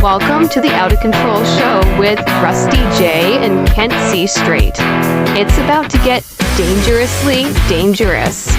Welcome to the Out of Control Show with Rusty J and Kent C. Straight. It's about to get dangerously dangerous.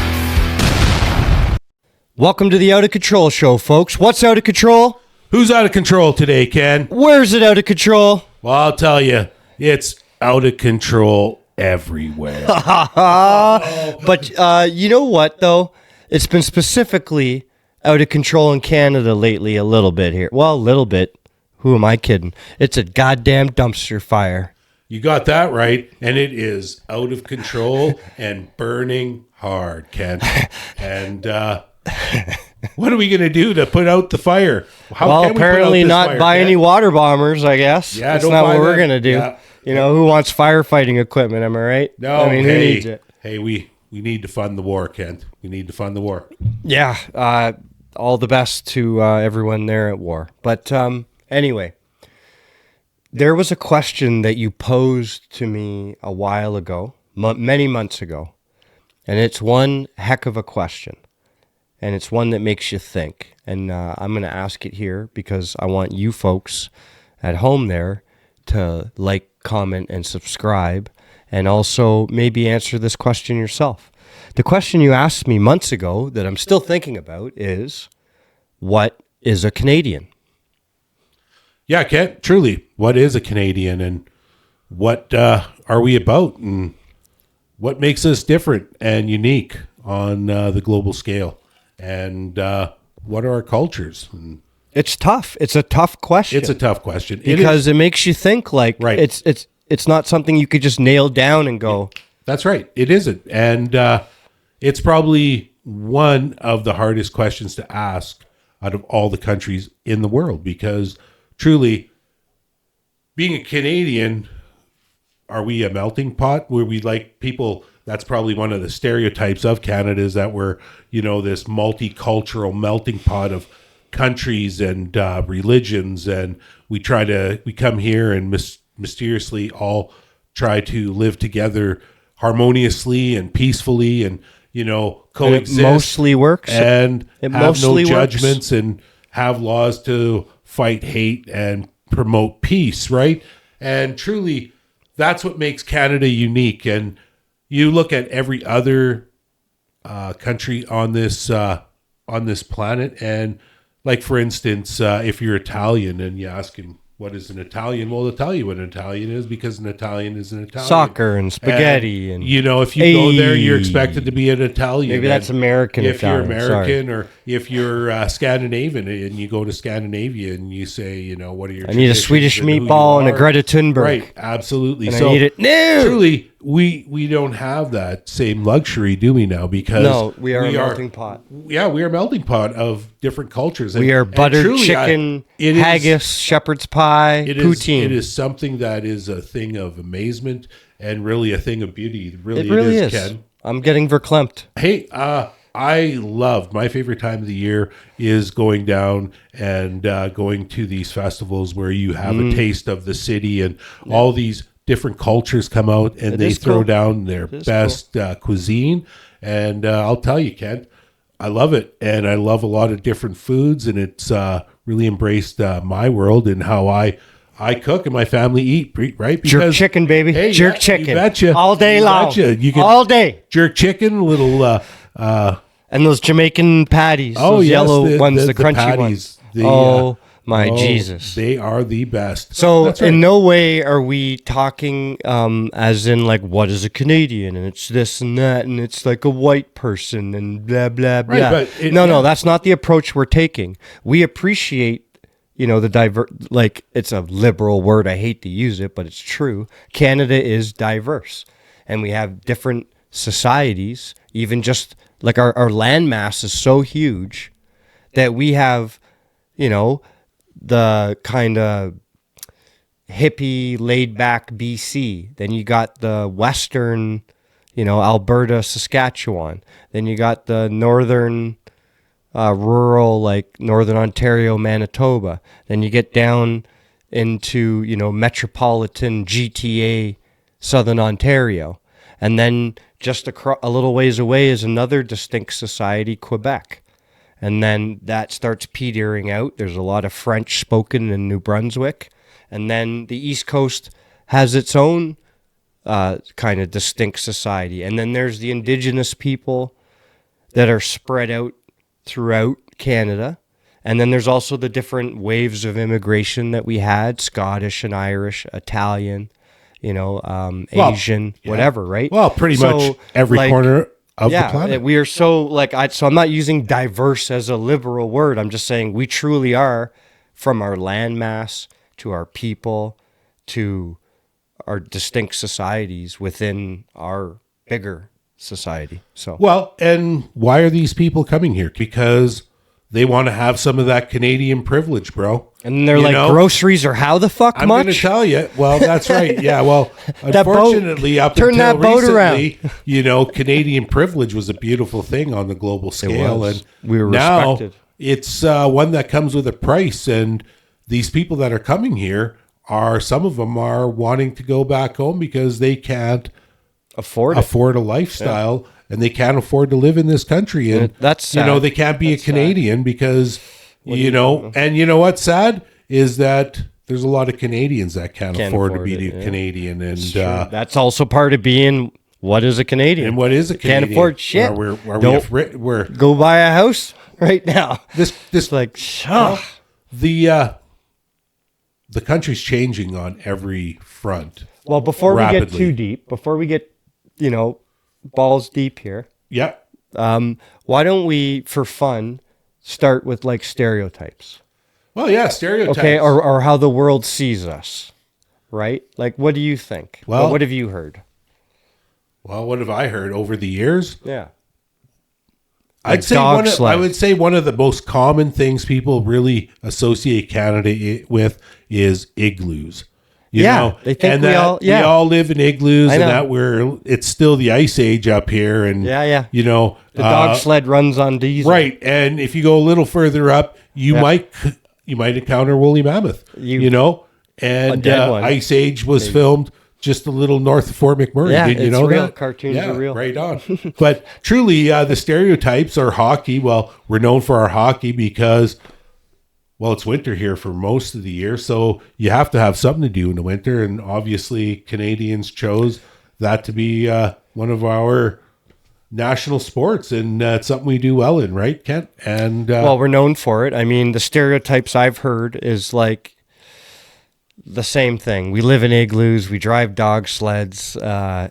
Welcome to the Out of Control Show, folks. What's out of control? Who's out of control today, Ken? Where's it out of control? Well, I'll tell you, it's out of control everywhere. But you know what, though? It's been specifically out of control in Canada lately a little bit here. Well, a little bit. Who am I kidding? It's a goddamn dumpster fire. You got that right, and it is out of control and burning hard, Ken. And what are we going to do to put out the fire? Well, apparently not buy any water bombers, I guess. Yeah, that's don't not buy what we're that. going to do. Yeah. You know, who wants firefighting equipment, am I right? No, I mean, who needs it? Hey, we need to fund the war, Kent. We need to fund the war. Yeah, all the best to everyone there at war. But anyway, there was a question that you posed to me a while ago, many months ago, and it's one heck of a question, and it's one that makes you think. And I'm going to ask it here because I want you folks at home there to like, comment, and subscribe, and also maybe answer this question yourself. The question you asked me months ago that I'm still thinking about is, what is a Canadian? Yeah, Kent, truly, what is a Canadian, and what are we about, and what makes us different and unique on the global scale, and what are our cultures? And It's tough. It's a tough question. it's a tough question. Because it makes you think like Right. it's not something you could just nail down and go, That's right. It isn't. And it's probably one of the hardest questions to ask out of all the countries in the world, because truly, being a Canadian, are we a melting pot where we like people? That's probably one of the stereotypes of Canada, is that we're, this multicultural melting pot of countries and religions. And we come here and mysteriously all try to live together harmoniously and peacefully and, coexist. And it mostly works. And It have mostly no works. judgments and have laws to fight hate and promote peace, right? And truly, that's what makes Canada unique. And you look at every other country on this planet, and like, for instance, if you're Italian and you ask him, what is an Italian? Well, they'll tell you what an Italian is, because an Italian is an Italian. Soccer and spaghetti. And if you go there, you're expected to be an Italian. Maybe that's And American if Italian. you're American, or if you're Scandinavian and you go to Scandinavia and you say, what are your I need a traditions Swedish and who you meatball and a are. Greta Thunberg. Right, absolutely. And So I need it now. truly, we don't have that same luxury, do we now? Because No, we are a melting pot. Yeah, we are a melting pot of different cultures. We are And buttered truly, chicken, it is- haggis, shepherd's pie, it poutine. It is something that is a thing of amazement and really a thing of beauty. It really is. Ken. I'm getting verklempt. Hey, I love, my favorite time of the year is going down and going to these festivals where you have a taste of the city, and all these different cultures come out and they is throw cool. down their is best cuisine. And I'll tell you, Ken, I love it. And I love a lot of different foods, and it's really embraced my world and how I cook and my family eat, right? Jerk chicken, baby. Hey, Jerk yeah, chicken. You betcha. All day You long. betcha. You can all day. jerk chicken, a little And those Jamaican patties. Oh, those yes, yellow ones, the crunchy patties, ones. My Jesus. They are the best. So That's right. in no way are we talking as in like, what is a Canadian, and it's this and that, and it's like a white person and blah blah blah. Right, but no, that's not the approach we're taking. We appreciate, the like, it's a liberal word, I hate to use it, but it's true. Canada is diverse, and we have different societies. Even just like our land mass is so huge that we have, the kind of hippie, laid back BC. Then you got the western, Alberta, Saskatchewan. Then you got the northern, rural, like Northern Ontario, Manitoba. Then you get down into, metropolitan GTA, Southern Ontario. And then just a little ways away is another distinct society, Quebec. And then that starts petering out. There's a lot of French spoken in New Brunswick. And then the East Coast has its own kind of distinct society. And then there's the Indigenous people that are spread out throughout Canada. And then there's also the different waves of immigration that we had, Scottish and Irish, Italian, Asian, whatever, right? Well, pretty much every corner of the planet. We are so so I'm not using diverse as a liberal word. I'm just saying we truly are, from our landmass to our people to our distinct societies within our bigger society. So well, and why are these people coming here? Because they want to have some of that Canadian privilege, bro. And they're groceries are how the fuck I'm much? going to tell you. Well, that's right. Yeah. Well, That unfortunately, boat, up turn until that boat recently, Canadian privilege was a beautiful thing on the global scale, was. and We were now respected. it's one that comes with a price. And these people that are coming here some of them are wanting to go back home because they can't afford a lifestyle. And they can't afford to live in this country, and that's sad. they can't be a Canadian because and you know what's sad is that there's a lot of Canadians that can't afford to be a Canadian, and that's also part of being what is a Canadian. And what is a Canadian? Can't afford shit. We're go buy a house right now. this The country's changing on every front. well, before we get rapidly. too deep, before we get balls deep here, Yeah. why don't we, for fun, start with stereotypes? Well, yeah, stereotypes. Okay, or how the world sees us, right? Like, what do you think? Well- what have you heard? Well, what have I heard over the years? Yeah. I'd say dog I sled. would say one of the most common things people really associate Canada with is igloos. They think we all live in igloos, I and know. that it's still the ice age up here, and Yeah. the The dog sled runs on diesel. right. And if you go a little further up, you might encounter woolly mammoth. And dead one. Ice Age was filmed just a little north of Fort McMurray. Yeah, Didn't you it's know real. that? Cartoons are real. Right on. But truly, the stereotypes are hockey. Well, we're known for our hockey because, well, it's winter here for most of the year, so you have to have something to do in the winter. And obviously, Canadians chose that to be one of our national sports, and it's something we do well in, right, Kent? And Well, we're known for it. I mean, the stereotypes I've heard is the same thing. We live in igloos. We drive dog sleds. I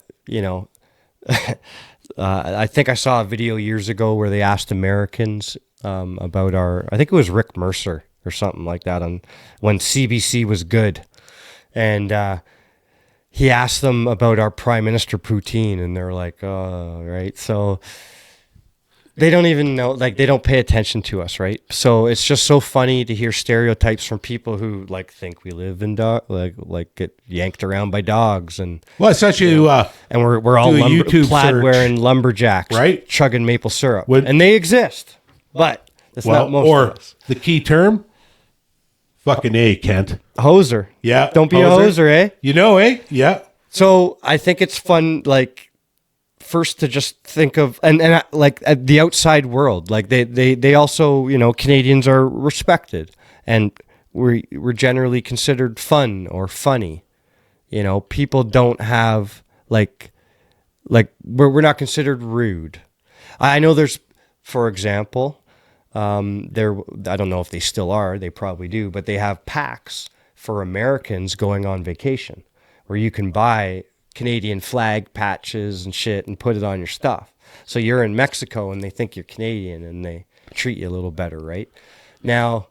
think I saw a video years ago where they asked Americans about I think it was Rick Mercer or something like that, on when CBC was good. And he asked them about our Prime Minister Poutine, and they're like, oh, right. So they don't even know, they don't pay attention to us, right? So it's just so funny to hear stereotypes from people who think we live in get yanked around by dogs, and well, it's such a and we're all do a YouTube plaid search. wearing lumberjacks, Right? Chugging maple syrup, Would- and they exist, but it's not most or of us. the key term, fucking A, Kent. Hoser, Yeah, don't be a hoser, eh? Yeah. So I think it's fun, first to just think of and at the outside world, they also, Canadians are respected, and we're generally considered fun or funny. People don't have we're not considered rude. I know there's, for example, I don't know if they still are, they probably do, but they have packs for Americans going on vacation where you can buy Canadian flag patches and shit and put it on your stuff. So you're in Mexico and they think you're Canadian and they treat you a little better, right? Now,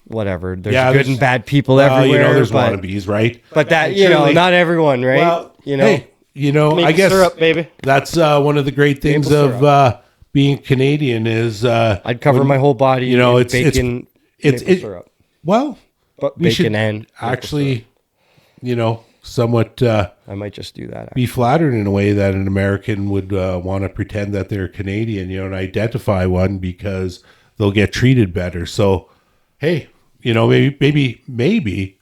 whatever. There's good and bad people everywhere. There's wannabes, right? But that, Truly, not everyone, right? Well, hey, maple I guess syrup, baby. that's one of the great things Maple of being Canadian is I'd cover my whole body in bacon, maple syrup. Well, But we bacon should and maple actually, somewhat syrup. I might just do that. be flattered in a way that an American would want to pretend that they're Canadian, and identify one because they'll get treated better. So, hey, maybe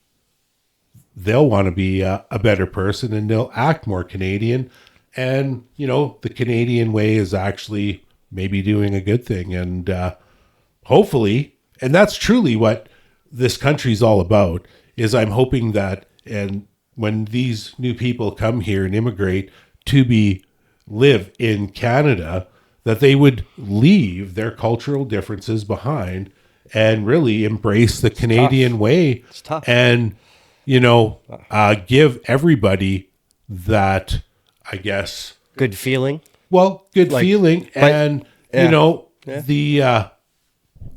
they'll want to be a better person and they'll act more Canadian. And, the Canadian way is actually maybe doing a good thing. And hopefully, and that's truly what this country's all about, is I'm hoping that, and when these new people come here and immigrate to live in Canada, that they would leave their cultural differences behind and really embrace the Canadian way. It's tough. And, give everybody that, I guess, Good feeling. good Like, feeling but- and, yeah. the,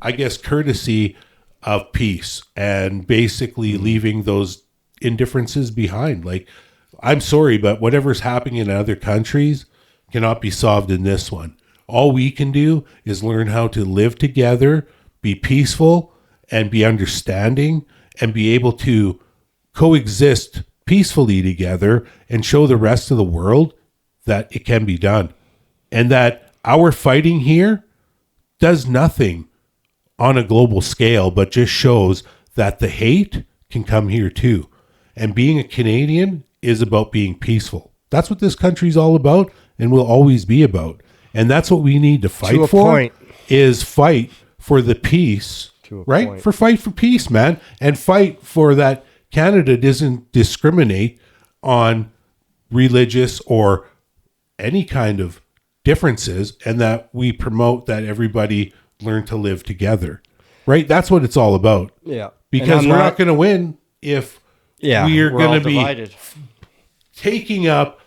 I guess, courtesy of peace and basically leaving those indifferences behind. Like, I'm sorry, but whatever's happening in other countries cannot be solved in this one. All we can do is learn how to live together, be peaceful, and be understanding, and be able to coexist peacefully together and show the rest of the world that it can be done. And that our fighting here does nothing on a global scale, but just shows that the hate can come here too. And being a Canadian is about being peaceful. That's what this country's all about and will always be about. And that's what we need to fight To a for, point. is fight for the peace, To a right? point. Fight for peace, man. And fight for that Canada doesn't discriminate on religious or any kind of differences, and that we promote that everybody learn to live together, right? That's what it's all about. Yeah. Because And we're I'm not going to win if Yeah, we're all going to be divided. taking up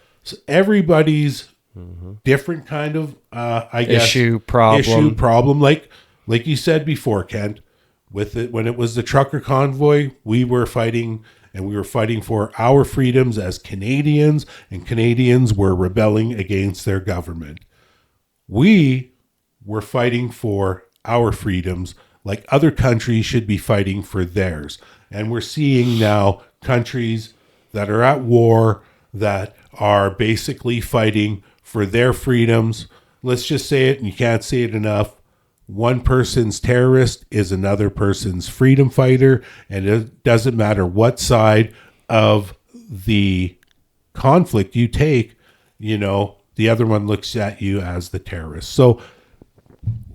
everybody's different kind of, I guess, Issue, problem. Like you said before, Kent, with it, when it was the trucker convoy, we were fighting, and we were fighting for our freedoms as Canadians, and Canadians were rebelling against their government. We were fighting for our freedoms like other countries should be fighting for theirs. And we're seeing now countries that are at war, that are basically fighting for their freedoms. Let's just say it, and you can't say it enough. One person's terrorist is another person's freedom fighter, and it doesn't matter what side of the conflict you take, the other one looks at you as the terrorist. So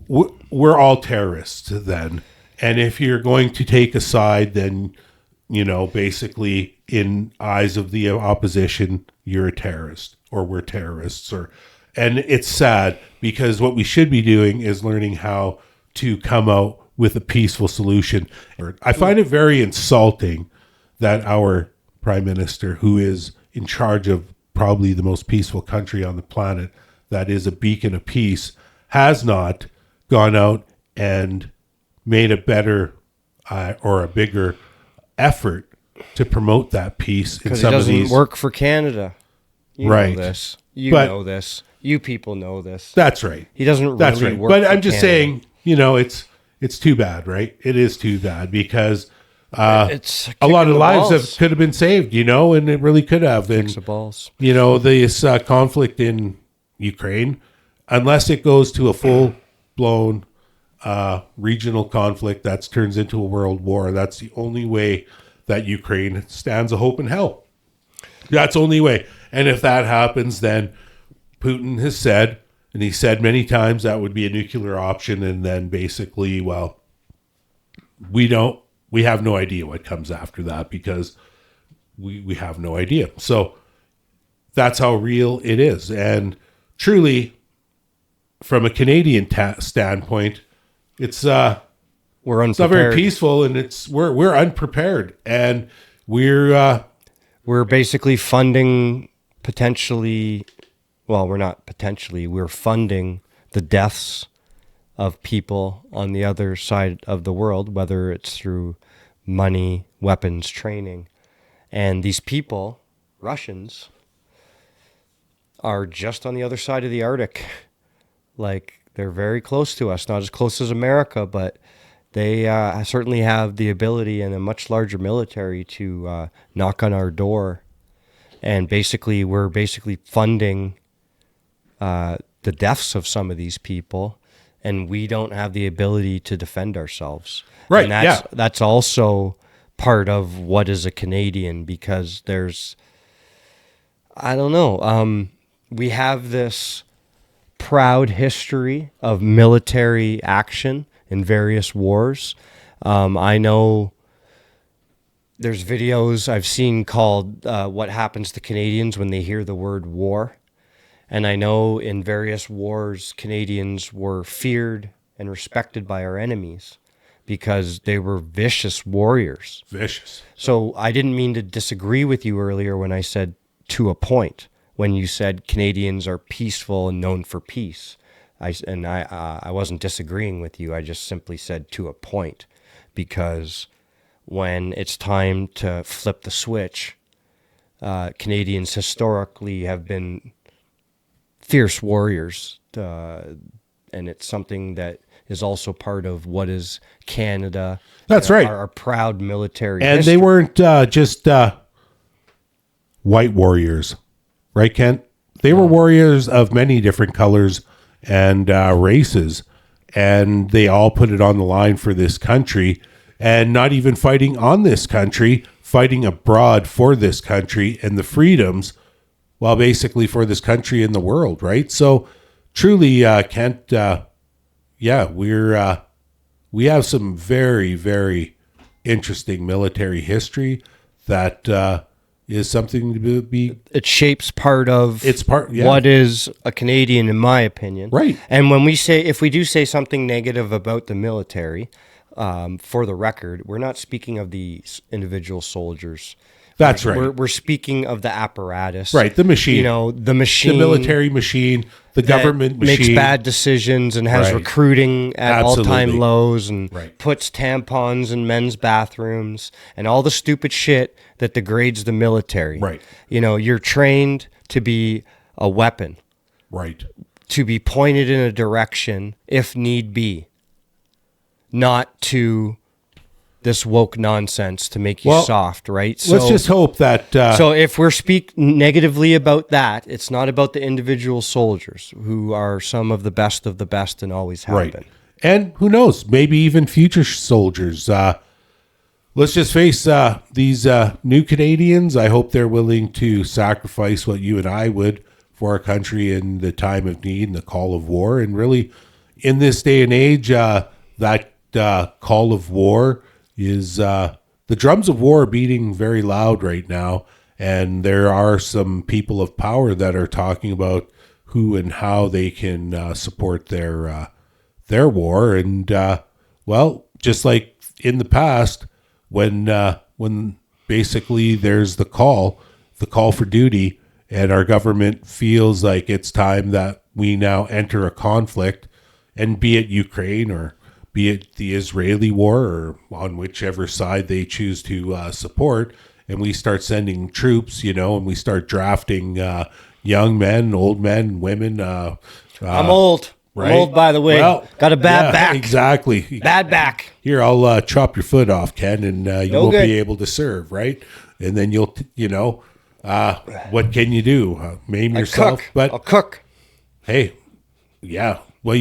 we're all terrorists then. And if you're going to take a side, then, basically in eyes of the opposition, you're a terrorist, or we're terrorists, and it's sad, because what we should be doing is learning how to come out with a peaceful solution. I find it very insulting that our prime minister, who is in charge of probably the most peaceful country on the planet, that is a beacon of peace, has not gone out and made a better or a bigger effort to promote that peace in Because it some of doesn't these. work for Canada. You Right. know this. You But- know this. You people know this. That's right. He doesn't really That's right. work But for I'm just Canada. saying, it's too bad, right? It is too bad, because It's a lot kicking of the lives could have been saved, and it really could have. And the balls. this conflict in Ukraine, unless it goes to a full-blown regional conflict that turns into a world war, that's the only way that Ukraine stands a hope in hell. That's the only way. And if that happens, then Putin has said, and he said many times, that would be a nuclear option. And then basically, well, we have no idea what comes after that, because we have no idea. So that's how real it is. And truly, from a Canadian standpoint, it's We're unprepared. not very peaceful, and we're unprepared, and We're basically funding potentially, well, we're not potentially, we're funding the deaths of people on the other side of the world, whether it's through money, weapons, training. And these people, Russians, are just on the other side of the Arctic. Like, they're very close to us, not as close as America, but they certainly have the ability and a much larger military to knock on our door. And basically, we're basically funding the deaths of some of these people, and we don't have the ability to defend ourselves. Right, And yeah. that's also part of what is a Canadian, because there's, I don't know, we have this proud history of military action in various wars. I know there's videos I've seen called What Happens to Canadians When They Hear the Word War. And I know in various wars, Canadians were feared and respected by our enemies because they were vicious warriors. Vicious. So I didn't mean to disagree with you earlier when I said to a point, when you said Canadians are peaceful and known for peace. I wasn't disagreeing with you. I just simply said to a point, because when it's time to flip the switch, Canadians historically have been fierce warriors, and it's something that is also part of what is Canada. That's right. Our proud military And history. they weren't just white warriors, right, Kent? They were warriors of many different colors and races, and they all put it on the line for this country, and not even fighting on this country, fighting abroad for this country and the freedoms, well, basically for this country and the world, right? So truly, Kent, we have some very, very interesting military history that is something to be. It shapes part of yeah. what is a Canadian, in my opinion. Right. And when we say, if we do say something negative about the military, for the record, we're not speaking of the individual soldiers. That's right. We're speaking of the apparatus. Right, the machine. You know, the machine. The military machine, the government machine. Makes bad decisions and has Right. recruiting at Absolutely. all-time lows and Right. puts tampons in men's bathrooms and all the stupid shit that degrades the military. Right. You know, you're trained to be a weapon, Right. to be pointed in a direction if need be, not to this woke nonsense to make you soft, right? So, Let's just hope that. so if we're speak negatively about that, it's not about the individual soldiers who are some of the best and always have right. been. And who knows? Maybe even future soldiers. Let's just face these new Canadians. I hope they're willing to sacrifice what you and I would for our country in the time of need and the call of war. And really, in this day and age, that call of war is the drums of war are beating very loud right now, and there are some people of power that are talking about who and how they can support their war. And well, just like in the past, when basically there's the call for duty, and our government feels like it's time that we now enter a conflict, and be it Ukraine or be it the Israeli war, or on whichever side they choose to support, and we start sending troops, and we start drafting young men, old men, women. I'm old. Right? I'm old, by the way. Well, got a bad back. Exactly. Bad back. Here, I'll chop your foot off, Ken, and you No won't good. be able to serve, right? And then you'll, what can you do? Maim yourself? I'll cook. Hey, yeah. Well,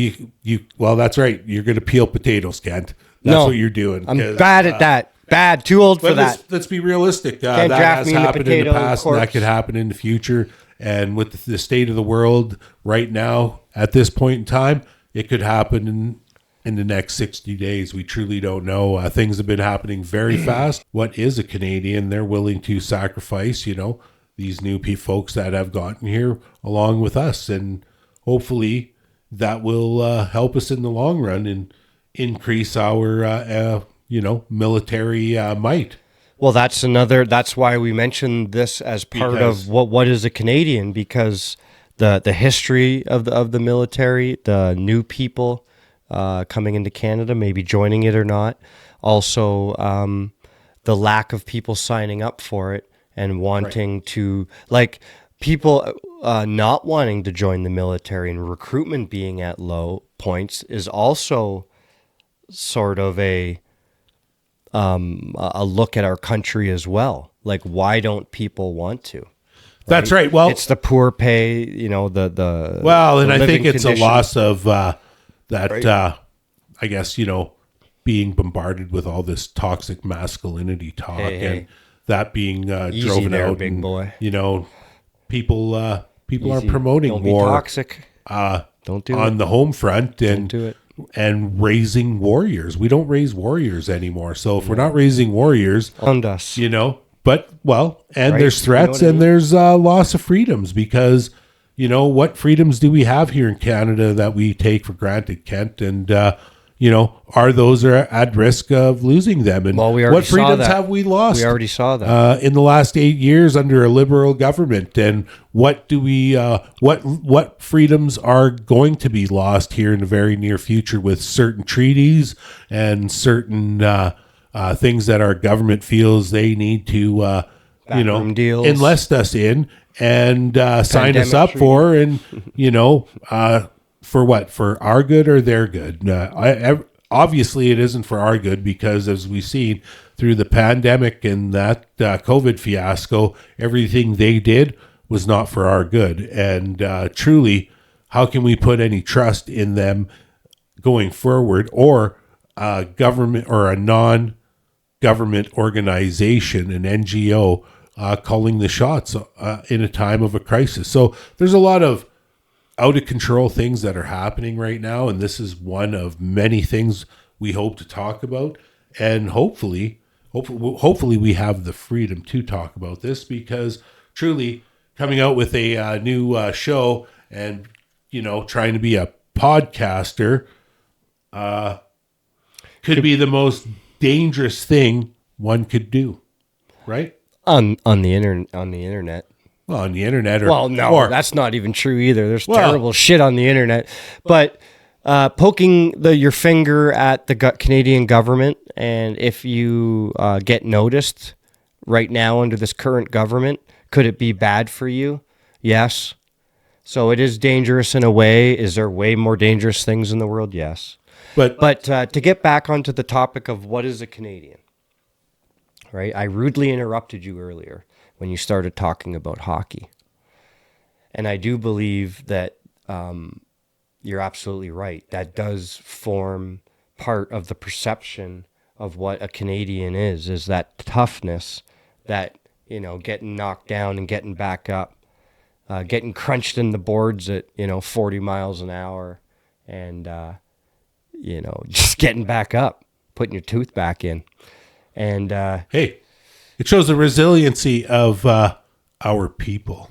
well, that's right. You're going to peel potatoes, Kent. That's No, what you're doing. I'm bad at that. Bad. Too old for But that. let's be realistic. Can't That draft has me in the happened in the potato past, and that corpse. could happen in the future. And with the state of the world right now, at this point in time, it could happen in the next 60 days. We truly don't know. Things have been happening very fast. What is a Canadian? They're willing to sacrifice, these new folks that have gotten here along with us. And hopefully that will help us in the long run and increase our, military might. Well, that's why we mentioned this as part of what is a Canadian, because the history of the military, the new people coming into Canada, maybe joining it or not. Also, the lack of people signing up for it and wanting to, like, people not wanting to join the military and recruitment being at low points is also sort of a look at our country as well. Like, why don't people want to? That's right. Well, it's the poor pay, the well, and the I think living it's a conditions. loss of that. I guess being bombarded with all this toxic masculinity talk, and that being driven there, out. big boy. People Easy. aren't promoting Don't be more toxic. Don't do on it. the home front and do it. and raising warriors. We don't raise warriors anymore. So if we're not raising warriors, Around us. but and Right? there's threats You know what I and there's loss of freedoms because what freedoms do we have here in Canada that we take for granted, Kent? And are those are at risk of losing them? And Well, we already what saw freedoms that. have we lost? We already saw that. In the last 8 years under a liberal government, and what do we what freedoms are going to be lost here in the very near future with certain treaties and certain things that our government feels they need to Backroom deals. enlist us in and sign us Pandemic up treaty. for, and for what, for our good or their good? Obviously, it isn't for our good because, as we've seen through the pandemic and that COVID fiasco, everything they did was not for our good. And truly, how can we put any trust in them going forward, or a government or a non-government organization, an NGO, calling the shots in a time of a crisis? So there's a lot of out of control things that are happening right now, and this is one of many things we hope to talk about. And hopefully we have the freedom to talk about this, because truly coming out with a new show and trying to be a podcaster could be the most dangerous thing one could do, right? On the internet. Well, on the internet, That's not even true either. There's terrible shit on the internet. But poking your finger at the Canadian government, and if you get noticed right now under this current government, could it be bad for you? Yes. So it is dangerous in a way. Is there way more dangerous things in the world? Yes. But to get back onto the topic of what is a Canadian, right? I rudely interrupted you earlier when you started talking about hockey. And I do believe that you're absolutely right. That does form part of the perception of what a Canadian is that toughness, that, getting knocked down and getting back up, getting crunched in the boards at, 40 miles an hour and, just getting back up, putting your tooth back in. And hey, it shows the resiliency of our people.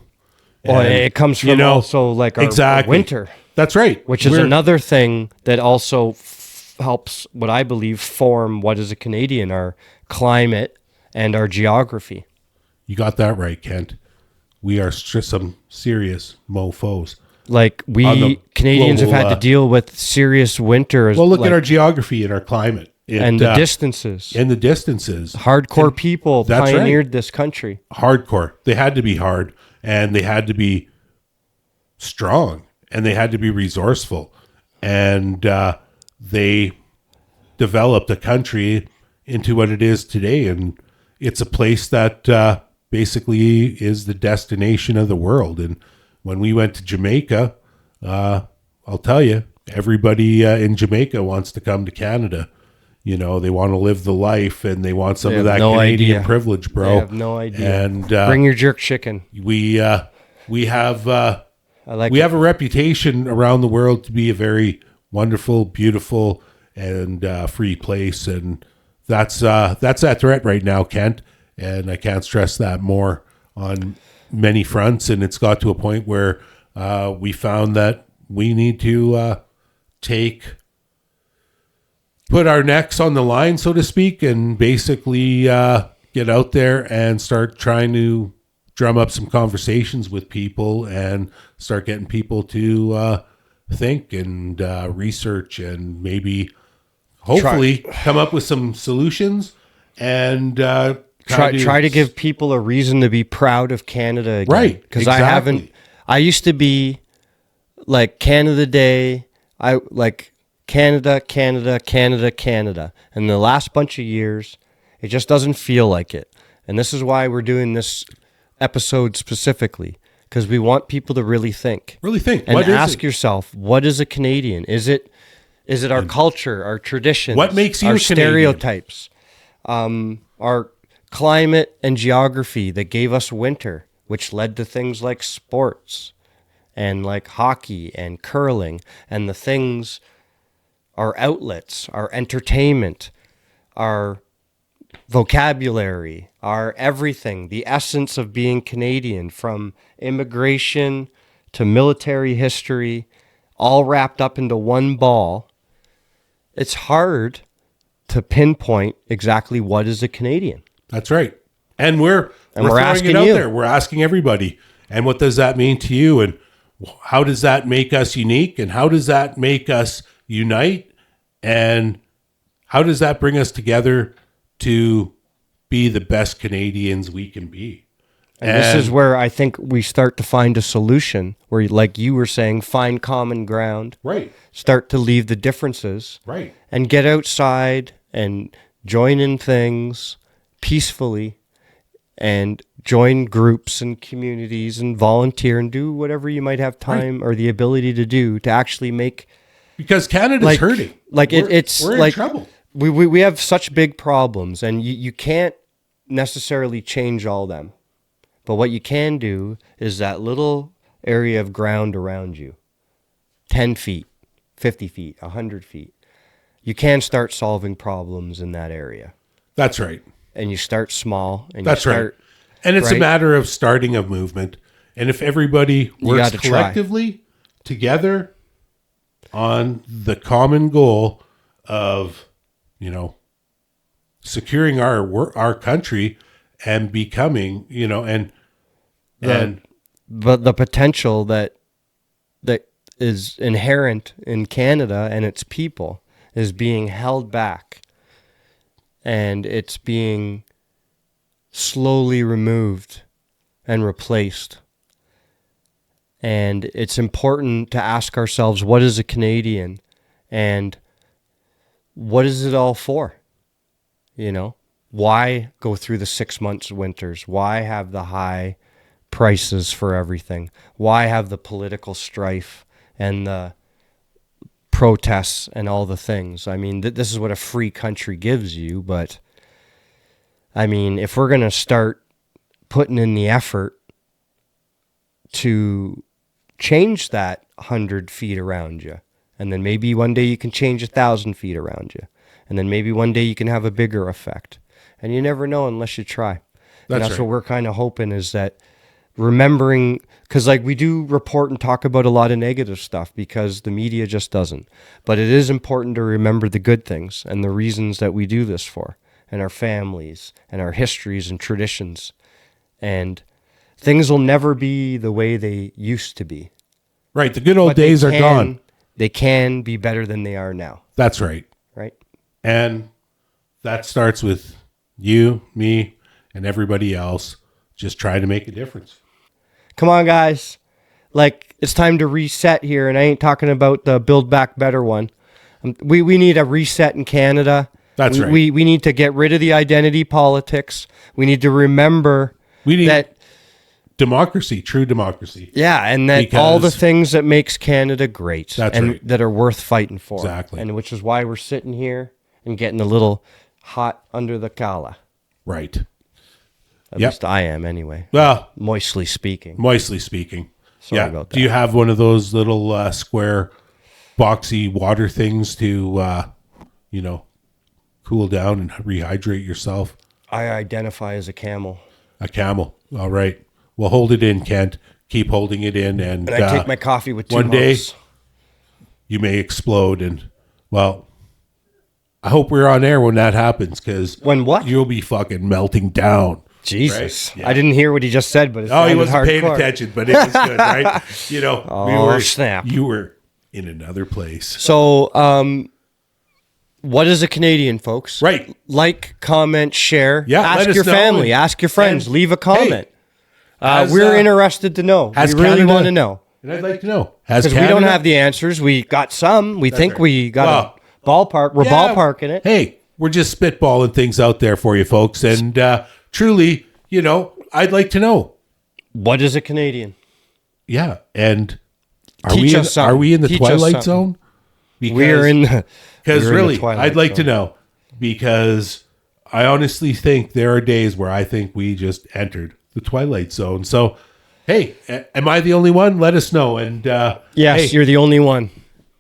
Well, And, it comes from also like our winter. That's right. Which is another thing that also helps, what I believe, form what is a Canadian, our climate and our geography. You got that right, Kent. We are some serious mofos. Like we Canadians have had to deal with serious winters. Well, look at our geography and our climate. And the distances. And the distances. Hardcore people pioneered this country. Hardcore. They had to be hard, and they had to be strong, and they had to be resourceful. And they developed a country into what it is today. And it's a place that basically is the destination of the world. And when we went to Jamaica, I'll tell you, everybody in Jamaica wants to come to Canada. They want to live the life, and they want some of that Canadian privilege, bro. They have no idea. And bring your jerk chicken. We have a reputation around the world to be a very wonderful, beautiful, and free place, and that's that threat right now, Kent. And I can't stress that more on many fronts. And it's got to a point where we found that we need to put our necks on the line, so to speak, and basically get out there and start trying to drum up some conversations with people and start getting people to think and research and maybe hopefully come up with some solutions and try to give people a reason to be proud of Canada again. Right. Because exactly. I used to be like Canada Day. I like Canada, Canada, Canada, Canada. And the last bunch of years, it just doesn't feel like it. And this is why we're doing this episode specifically, because we want people to really think. And ask yourself, what is a Canadian? Is it our culture, our traditions? What makes you our a Canadian? Stereotypes? Our climate and geography that gave us winter, which led to things like sports and like hockey and curling and the things, our outlets, our entertainment, our vocabulary, our everything, the essence of being Canadian, from immigration to military history, all wrapped up into one ball. It's hard to pinpoint exactly what is a Canadian. That's right. And we're throwing asking it out you. there. We're asking everybody. And what does that mean to you? And how does that make us unique? And how does that make us unite? And how does that bring us together to be the best Canadians we can be? And this is where I think we start to find a solution where, like you were saying, find common ground. Right. Start to leave the differences. Right. And get outside and join in things peacefully and join groups and communities and volunteer and do whatever you might have time or the ability to do to actually make. Because Canada's hurting. Like we're we're in like trouble. We have such big problems, and you can't necessarily change all them. But what you can do is that little area of ground around you, 10 feet, 50 feet, 100 feet. You can start solving problems in that area. That's right. And you start small. And That's you start, right. And it's a right? matter of starting a movement. And if everybody works gotta try. collectively together on the common goal of, securing our country and becoming, But the potential that is inherent in Canada and its people is being held back, and it's being slowly removed and replaced. And it's important to ask ourselves, what is a Canadian, and what is it all for? Why go through the 6 months winters? Why have the high prices for everything? Why have the political strife and the protests and all the things? I mean, this is what a free country gives you, but I mean, if we're going to start putting in the effort to change that 100 feet around you, and then maybe one day you can change 1,000 feet around you, and then maybe one day you can have a bigger effect. And you never know unless you try. That's right. what we're kind of hoping, is that remembering, because like we do report and talk about a lot of negative stuff because the media just doesn't. But it is important to remember the good things and the reasons that we do this for, and our families and our histories and traditions. And things will never be the way they used to be. right. The good old But they days are gone. They can be better than they are now, That's right. right? And that starts with you, me, and everybody else just trying to make a difference. Come on, guys. Like, it's time to reset here, and I ain't talking about the Build Back Better one. We need a reset in Canada. That's right. We need to get rid of the identity politics. We need to remember We need that, democracy, true democracy. yeah, and that all the Because- things that makes Canada great That's and right. that are worth fighting for. Exactly. And which is why we're sitting here and getting a little hot under the collar. Right. At Yep. least I am, anyway. Well, Moistly speaking. moistly speaking. Sorry about that. Do you have one of those little square, boxy water things to, cool down and rehydrate yourself? I identify as a camel. A camel. All right. Well, hold it in, Kent. Keep holding it in. And And I take my coffee with two one day- humps. you may explode. And, well, I hope we're on air when that happens, because When what? you'll be fucking melting down. Jesus. Right? Yeah. I didn't hear what he just said, but it Oh, he sounded wasn't paying hardcore. attention, but it was good, right? Oh, snap. You were in another place. So, what is a Canadian, folks? Right. Like, comment, share. Yeah, let Ask us your know. family. Ask your friends. And, leave a comment. has, We're interested to know. We has really Canada- want to know. And I'd like to know. Has Because we don't Canada- have the answers. We got some. We think right. we got a ballpark. We're Yeah. ballparking it. Hey, we're just spitballing things out there for you folks. And truly, I'd like to know. What is a Canadian? Yeah. And are Teach we in, us something. are we in the Teach us Twilight something. Zone? Because, We're in the... Because we're in the really, Twilight I'd like to Zone. know. Because I honestly think there are days where I think we just entered the Twilight Zone. So Hey, am I the only one? Let us know. And Yes, hey, you're the only one.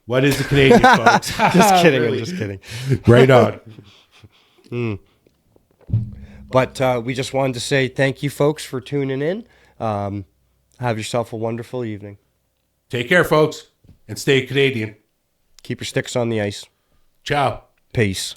what is a Canadian, folks? Just kidding. Really? I'm just kidding. Right on. But we just wanted to say thank you, folks, for tuning in. Have yourself a wonderful evening. Take care, folks, and stay Canadian. Keep your sticks on the ice. Ciao. Peace.